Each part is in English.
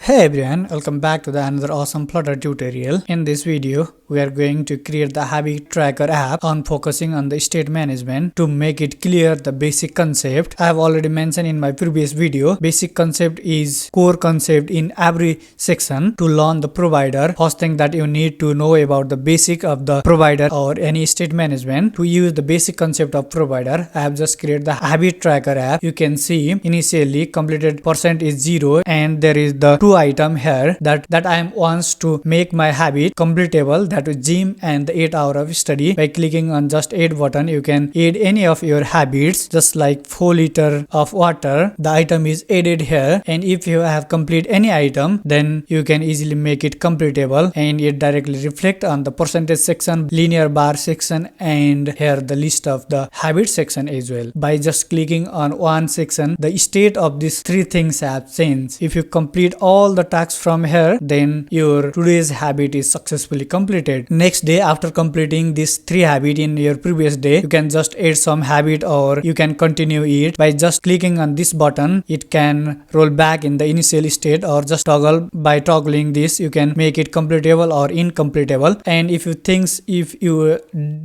Hey everyone, welcome back to another awesome Flutter tutorial. In this video, we are going to create the habit tracker app on focusing on the state management. To make it clear the basic concept, I have already mentioned in my previous video. Basic concept is core concept in every section. To learn the provider, first thing that you need to know about the basic of the provider or any state management. To use the basic concept of provider, I have just created the habit tracker app. You can see initially completed percent is 0 and there is the two item here that I wants to make my habit completable, that is gym and the 8 hour of study. By clicking on just add button, you can add any of your habits, just like 4 liter of water. The item is added here, and if you have complete any item, then you can easily make it completable, and it directly reflect on the percentage section, linear bar section, and here the list of the habit section as well. By just clicking on one section, the state of these three things have changed. If you complete all the tasks from here, then your today's habit is successfully completed. Next day, after completing these three habits in your previous day, you can just add some habit or you can continue it. By just clicking on this button, it can roll back in the initial state, or just toggle. By toggling this, you can make it completable or incompletable. And if you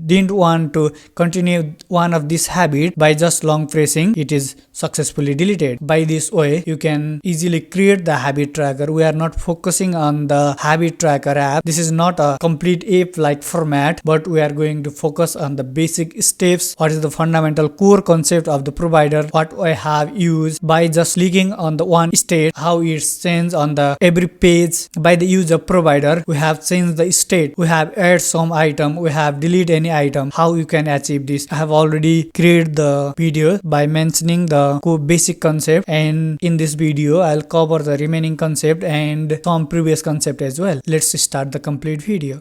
didn't want to continue one of this habit, by just long pressing, it is successfully deleted. By this way, you can easily create the habit tracker. We are not focusing on the habit tracker app. This is not a complete app like format, but we are going to focus on the basic steps. What is the fundamental core concept of the provider, what I have used by just clicking on the one state, how it's changed on the every page. By the use of provider, we have changed the state, we have add some item, we have delete any item. How you can achieve this, I have already created the video by mentioning the basic concept, and in this video I'll cover the remaining concept and some previous concept as well. Let's start the complete video.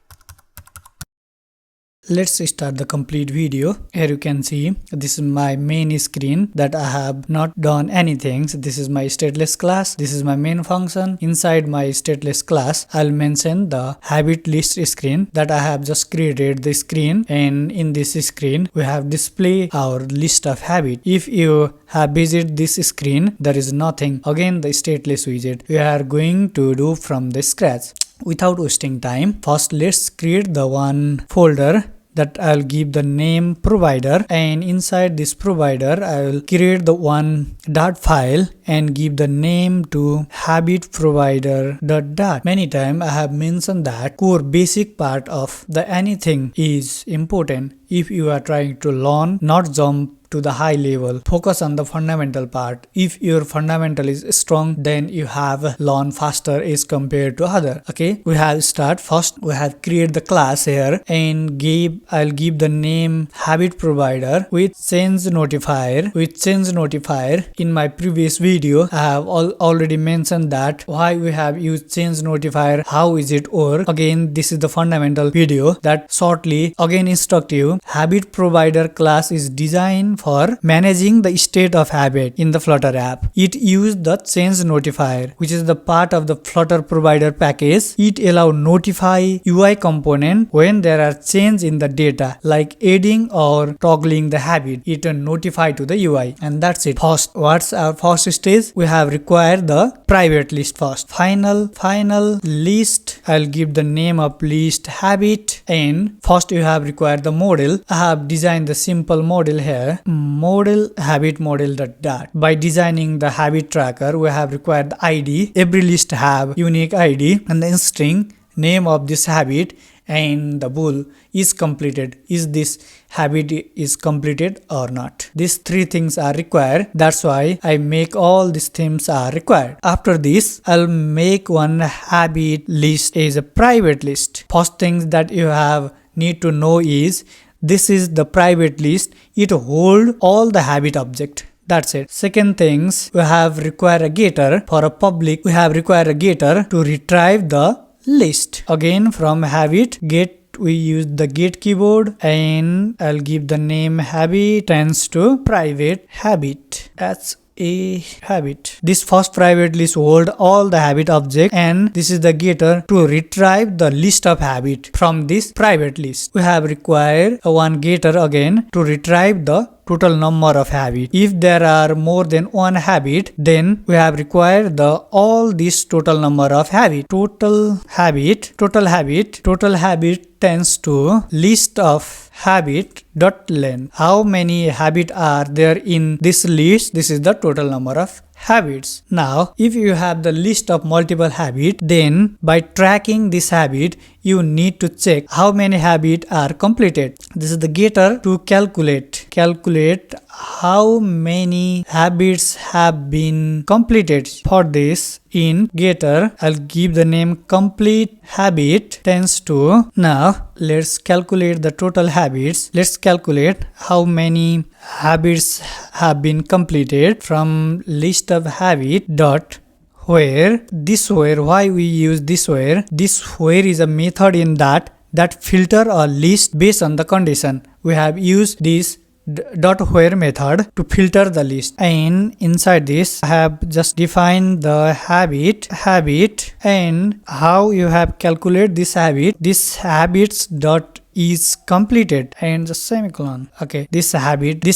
Let's start the complete video. Here you can see this is my main screen that I have not done anything. So this is my stateless class. This is my main function. Inside my stateless class, I'll mention the habit list screen that I have just created the screen, and in this screen we have display our list of habit. If you have visited this screen, there is nothing. Again, the stateless widget we are going to do from the scratch. Without wasting time, first let's create the one folder that I'll give the name provider, and inside this provider I will create the one dot file and give the name to habit provider dot. Many times I have mentioned that core basic part of the anything is important. If you are trying to learn, not jump to the high level, focus on the fundamental part. If your fundamental is strong, then you have learn faster as compared to other. Okay, we have start. First we have create the class here, and I'll give the name habit provider with change notifier. In my previous video I have already mentioned that why we have used change notifier, how is it work. Again, this is the fundamental video that shortly again instruct you. Habit provider class is designed for managing the state of habit in the Flutter app. It uses the change notifier, which is the part of the Flutter Provider package. It allows notify UI component when there are change in the data, like adding or toggling the habit. It will notify to the UI, and that's it. First, what's our first stage? We have required the private list first. Final list. I'll give the name of list habit, and first you have required the model. I have designed the simple model here. Model habit model dot. By designing the habit tracker, we have required the ID. Every list have unique ID, and the string name of this habit, and the bool is completed. Is this habit is completed or not? These three things are required. That's why I make all these things are required. After this, I'll make one habit list as a private list. First things that you have need to know is this is the private list. It hold all the habit object. That's it. Second things, we have require a getter. For a public, we have require a getter to retrieve the list. Again, from habit get, we use the get keyboard, and I'll give the name habit tends to private habit. That's a habit. This first private list hold all the habit object, and this is the getter to retrieve the list of habit from this private list. We have required one getter again to retrieve the total number of habit. If there are more than one habit, then we have required the all this total number of habit. Total habit tends to list of habit dot length. How many habit are there in this list? This is the total number of habits. Now, if you have the list of multiple habits, then by tracking this habit, you need to check how many habits are completed. This is the getter to calculate how many habits have been completed. For this, in getter, I'll give the name complete habit tends to. Now, let's calculate the total habits. Let's calculate how many habits have been completed from list of habit dot where. This where, why we use this where? This where is a method in that filter a list based on the condition. We have used this dot where method to filter the list, and inside this I have just defined the habit and how you have calculated this habit. This habits dot is completed and the semicolon. Okay, this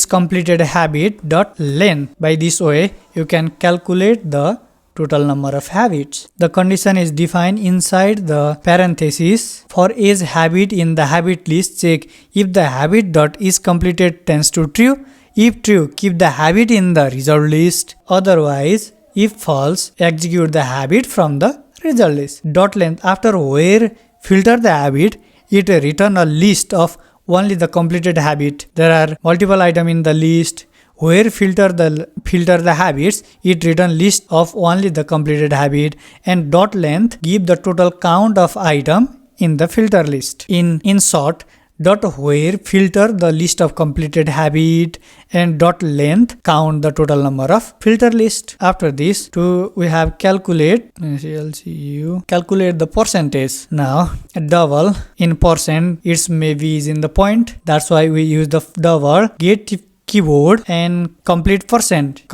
completed habit dot length. By this way you can calculate the total number of habits. The condition is defined inside the parenthesis. For each habit in the habit list, check if the habit dot is completed tends to true. If true, keep the habit in the result list. Otherwise, if false, execute the habit from the result list. Dot length, after where filter the habit, it return a list of only the completed habit. There are multiple items in the list. Where filter the habits, it return list of only the completed habit, and dot length give the total count of item in the filter list. In short, dot where filter the list of completed habit, and dot length count the total number of filter list. After this, we have calculate the percentage. Now double in percent, its maybe is in the point. That's why we use the double get keyboard and complete percentage.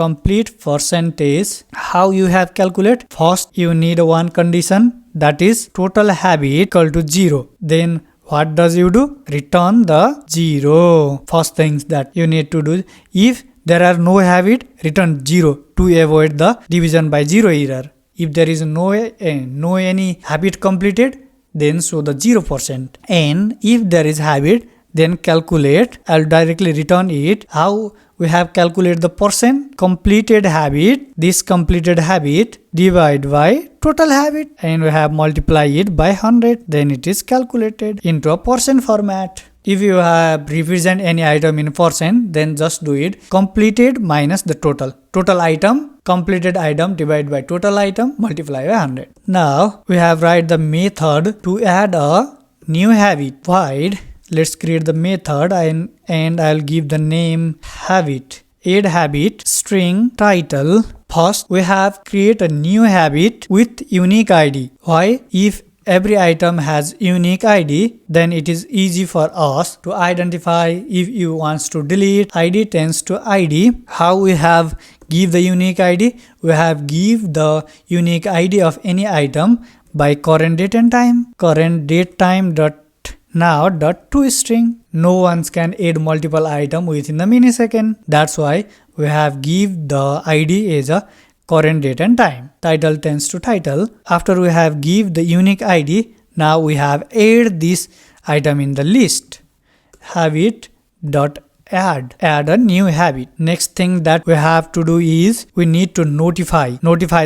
How you have calculate? First you need one condition, that is total habit equal to 0. Then what does you do? Return the 0. First things that you need to do. If there are no habit, return 0 to avoid the division by 0 error. If there is no any habit completed, then show the 0%. And if there is habit, then calculate. I'll directly return it. How we have calculated the percent? Completed habit. This completed habit divide by total habit, and we have multiply it by 100. Then it is calculated into a percent format. If you have represent any item in percent, then just do it. Completed minus the total item. Completed item divided by total item, multiply by 100. Now we have write the method to add a new habit. Void. Let's create the method and I'll give the name habit. Add habit string title. First we have create a new habit with unique ID. Why? If every item has unique ID, then it is easy for us to identify. If you wants to delete, ID tends to ID. How we have give the unique ID? We have give the unique ID of any item by current date and time. Current date time dot now dot toString. No one can add multiple item within the millisecond. That's why we have give the ID as a current date and time. Title tends to title. After we have give the unique ID, now we have add this item in the list. Habit dot add a new habit. Next thing that we have to do is we need to notify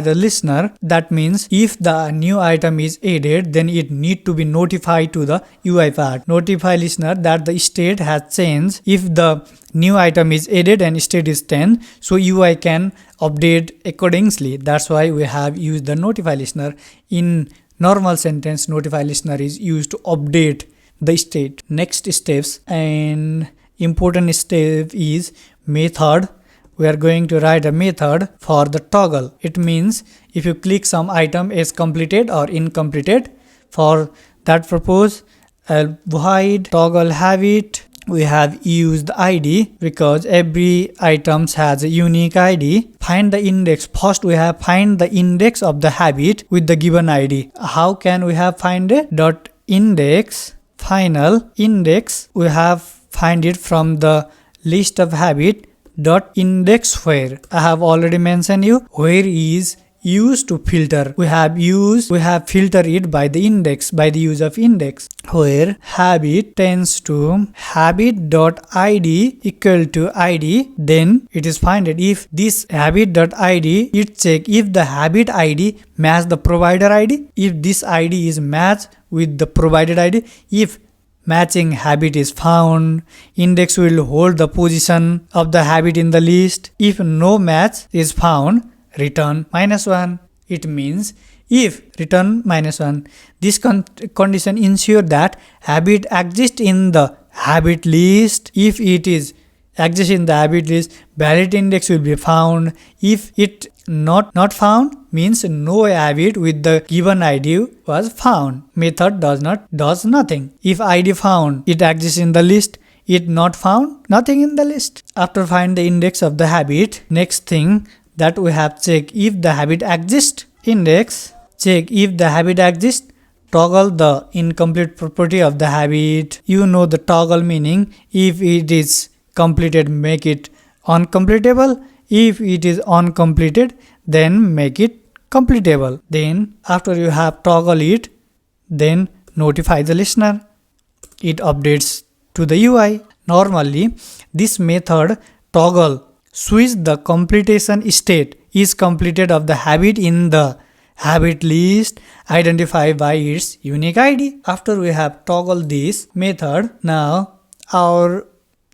the listener. That means if the new item is added, then it need to be notified to the UI part. Notify listener that the state has changed. If the new item is added and state is 10, so UI can update accordingly. That's why we have used the notify listener. In normal sentence, notify listener is used to update the state. Next steps and important step is method. We are going to write a method for the toggle. It means if you click some item as completed or incompleted, for that purpose I'll void toggle habit. We have used ID because every item has a unique ID. Find the index. First we have find the index of the habit with the given ID. How can we have find it? Dot index final index. We have find it from the list of habit dot index where. I have already mentioned you where is used to filter. We have filter it by the index, by the use of index, where habit tends to habit.id equal to id. Then it is finded if this habit.id, it check if the habit id match the provider id. If this id is matched with the provided id, if matching habit is found, index will hold the position of the habit in the list. If no match is found, return -1. It means if return -1, this condition ensure that habit exists in the habit list. If it is exists in the habit list, valid index will be found. If it not found, means no habit with the given id was found. Method does nothing. If id found, it exists in the list. It not found, nothing in the list. After find the index of the habit, next thing that we have check if the habit exists. Index, check if the habit exists, toggle the incomplete property of the habit. You know the toggle meaning. If it is completed, make it uncompletable. If it is uncompleted, then make it completable. Then after you have toggle it, then notify the listener. It updates to the UI. Normally, this method toggle switch the completion state is completed of the habit in the habit list identified by its unique id. After we have toggled this method, now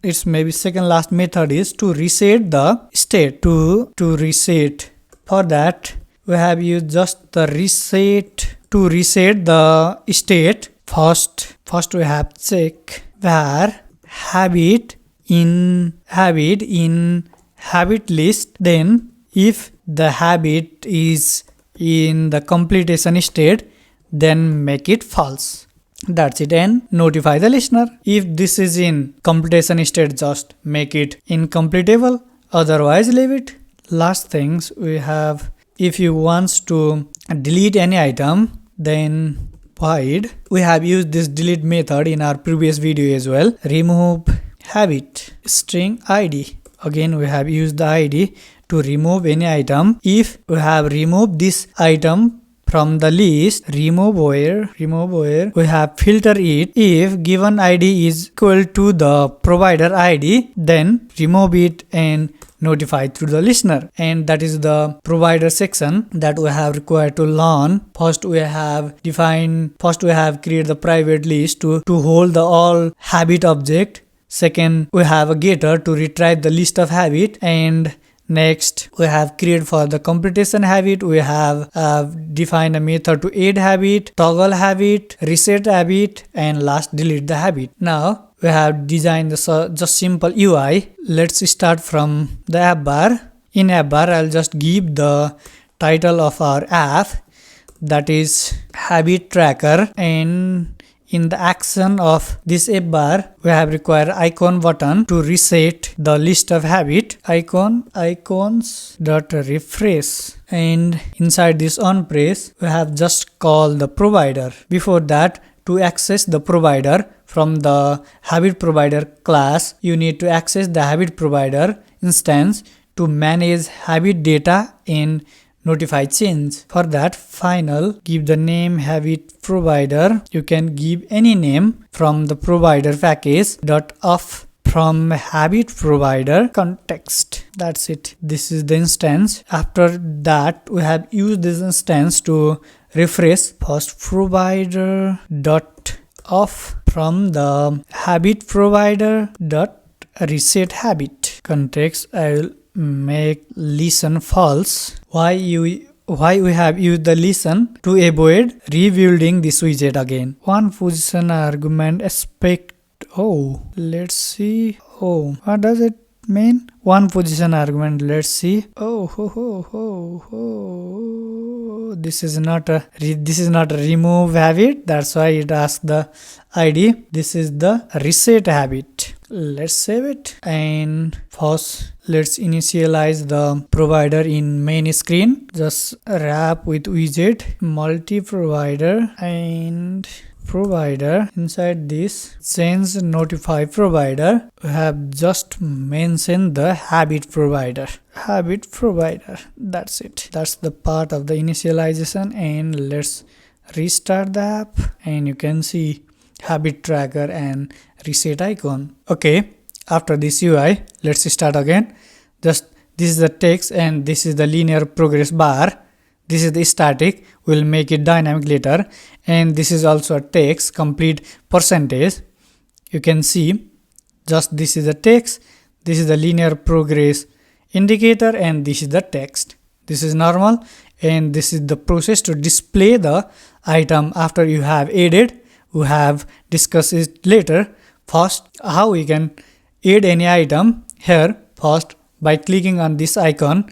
its maybe second last method is to reset the state. To reset, for that we have used just the reset. To reset the state, first we have check where habit in habit list. Then if the habit is in the completion state, then make it false. That's it, and notify the listener. If this is in completion state, just make it incompletable, otherwise leave it. Last things we have, if you want to delete any item, then void. We have used this delete method in our previous video as well. Remove habit string id. Again we have used the id to remove any item. If we have removed this item from the list, remove where we have filter it. If given id is equal to the provider id, then remove it and notify to the listener. And that is the provider section that we have required to learn. First we have created the private list to hold the all habit object. Second, we have a getter to retrieve the list of habit, and next we have created for the completion habit. We have defined a method to add habit, toggle habit, reset habit, and last delete the habit. Now we have designed the just simple UI. Let's start from the app bar. In app bar, I'll just give the title of our app, that is habit tracker, and in the action of this app bar, we have required icon button to reset the list of habit. Icons dot refresh, and inside this on press, we have just called the provider. Before that, to access the provider from the habit provider class, you need to access the habit provider instance to manage habit data and notify change. For that, final, give the name habit provider. You can give any name from the provider package dot off from habit provider context. That's it. This is the instance. After that, we have used this instance to refresh. First, provider dot off from the habit provider dot reset habit context. I will make listen false. Why we have used the listen? To avoid rebuilding this widget again. One position argument expect. Let's see. What does it mean? One position argument. Let's see. This is not a remove habit. That's why it asks the ID. This is the reset habit. Let's save it, and first let's initialize the provider in main screen. Just wrap with widget multi provider, and provider. Inside this change notify provider, we have just mentioned the habit provider. That's it. That's the part of the initialization, and let's restart the app, and you can see habit tracker and reset icon. Okay, after this UI, let's start again. Just this is the text and this is the linear progress bar. This is the static, we'll make it dynamic later, and this is also a text complete percentage. You can see just this is the text, this is the linear progress indicator, and this is the text. This is normal, and this is the process to display the item after you have added. We have discussed it later. First, how we can add any item here. First, by clicking on this icon,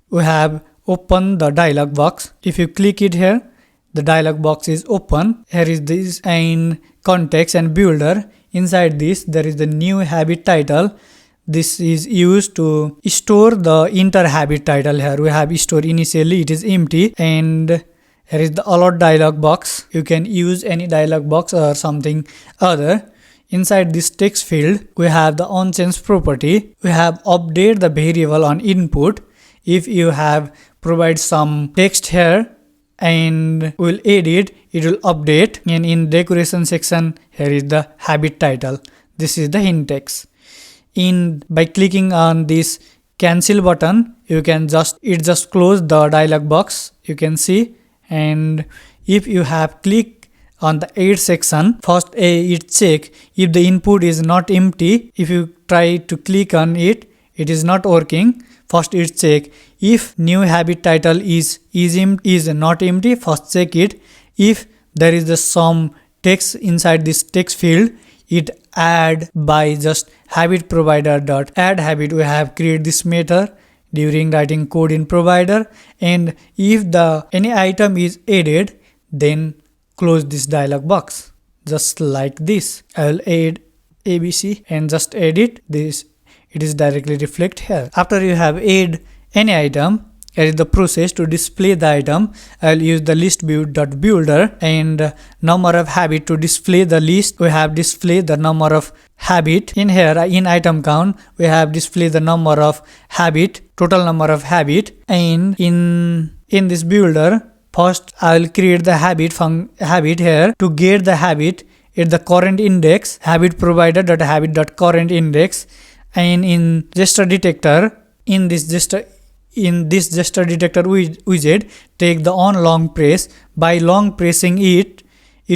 we have open the dialog box. If you click it here, the dialog box is open. Here is this and context and builder. Inside this, there is the new habit title. This is used to store the inter habit title. Here we have store initially, it is empty, and here is the allowed dialog box. You can use any dialog box or something other. Inside this text field, we have the onChange property. We have update the variable on input. If you have provide some text here and will edit, it will update. And in decoration section, here is the habit title. This is the hint text. By clicking on this cancel button, you can just close the dialog box. You can see, and if you have clicked on the add section, first it check if the input is not empty. If you try to click on it, it is not working. First it check if new habit title is not empty. First check it. If there is some text inside this text field, it add by just habit provider dot add habit. We have created this method during writing code in provider, and if any item is added, then close this dialog box just like this. I will add ABC and just edit this. It is directly reflect here. After you have add any item, here is the process to display the item. I will use the list builder and number of habit to display the list. We have display the number of habit. In here, in item count, we have display the number of habit, total number of habit. And in this builder, first I will create the habit here. To get the habit at the current index, habit provider dot habit dot current index. And in gesture detector, in this gesture detector widget, take the on long press. By long pressing it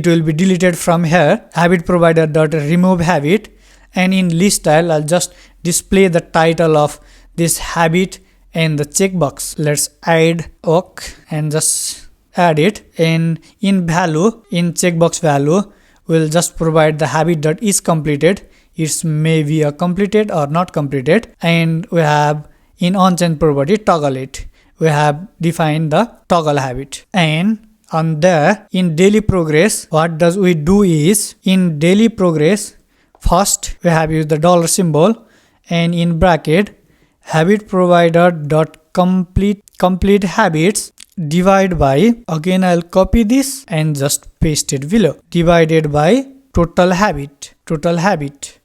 will be deleted from here. Habit provider dot remove habit, and in list style I'll just display the title of this habit and the checkbox. Let's add work and just add it. And in value, in checkbox value, we'll just provide the habit dot is completed. It's maybe a completed or not completed. And we have in onChange property toggle it. We have defined the toggle habit. And on there, in daily progress, what does we do is, in daily progress, first we have used the dollar symbol, and in bracket habit provider dot complete habits divide by, again I'll copy this and just paste it below, divided by total habit.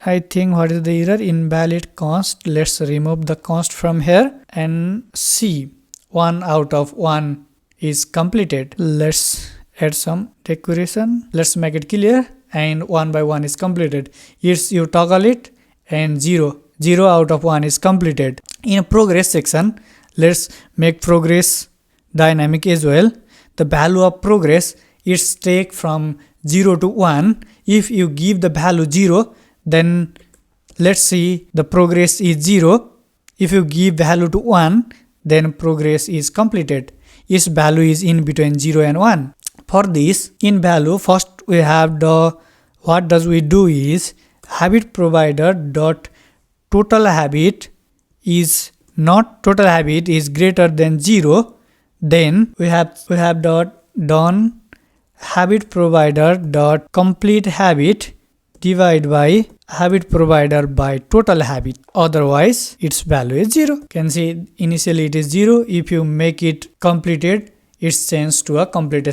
I think what is the error? Invalid const. Let's remove the const from here and see 1 out of 1 is completed. Let's add some decoration. Let's make it clear, and 1 by 1 is completed. Yes, you toggle it and 0 out of 1 is completed. In progress section, let's make progress dynamic as well. The value of progress is take from 0 to 1. If you give the value 0, then let's see the progress is 0. If you give value to 1, then progress is completed. Its value is in between 0 and 1. For this, in value, first we have the, what does we do is, habit provider dot total habit is not total habit is greater than 0. Then we have dot done habit provider dot complete habit divide by habit provider by total habit. Otherwise, its value is 0. You can see initially it is 0. If you make it completed, it's changed to a complete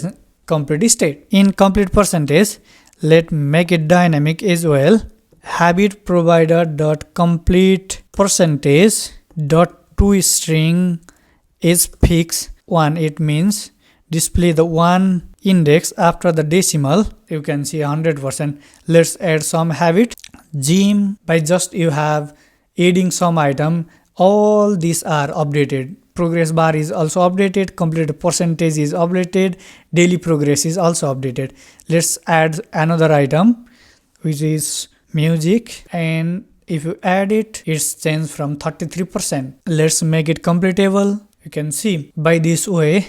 state. In complete percentage, Let's make it dynamic as well. Habit provider dot complete percentage dot toString is fixed 1. It means display the 1 index after the decimal. You can see 100%. Let's add some habit. Gym, by just you have adding some item, all these are updated. Progress bar is also updated, complete percentage is updated, daily progress is also updated. Let's add another item which is music, and if you add it, it's changed from 33%. Let's make it completable. You can see by this way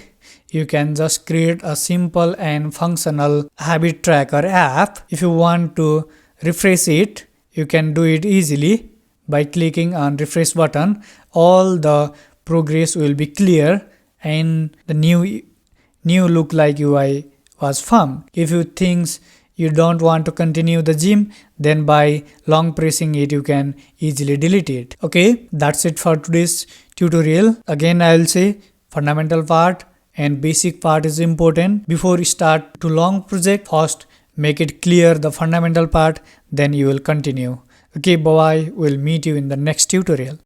you can just create a simple and functional habit tracker app. If you want to refresh it, you can do it easily by clicking on refresh button. All the progress will be clear and the new look like UI was found. If you think you don't want to continue the gym, then by long pressing it you can easily delete it. Okay, that's it for today's tutorial. Again, I will say fundamental part and basic part is important. Before you start to long project, first make it clear the fundamental part, then you will continue. Okay, bye bye. We'll meet you in the next tutorial.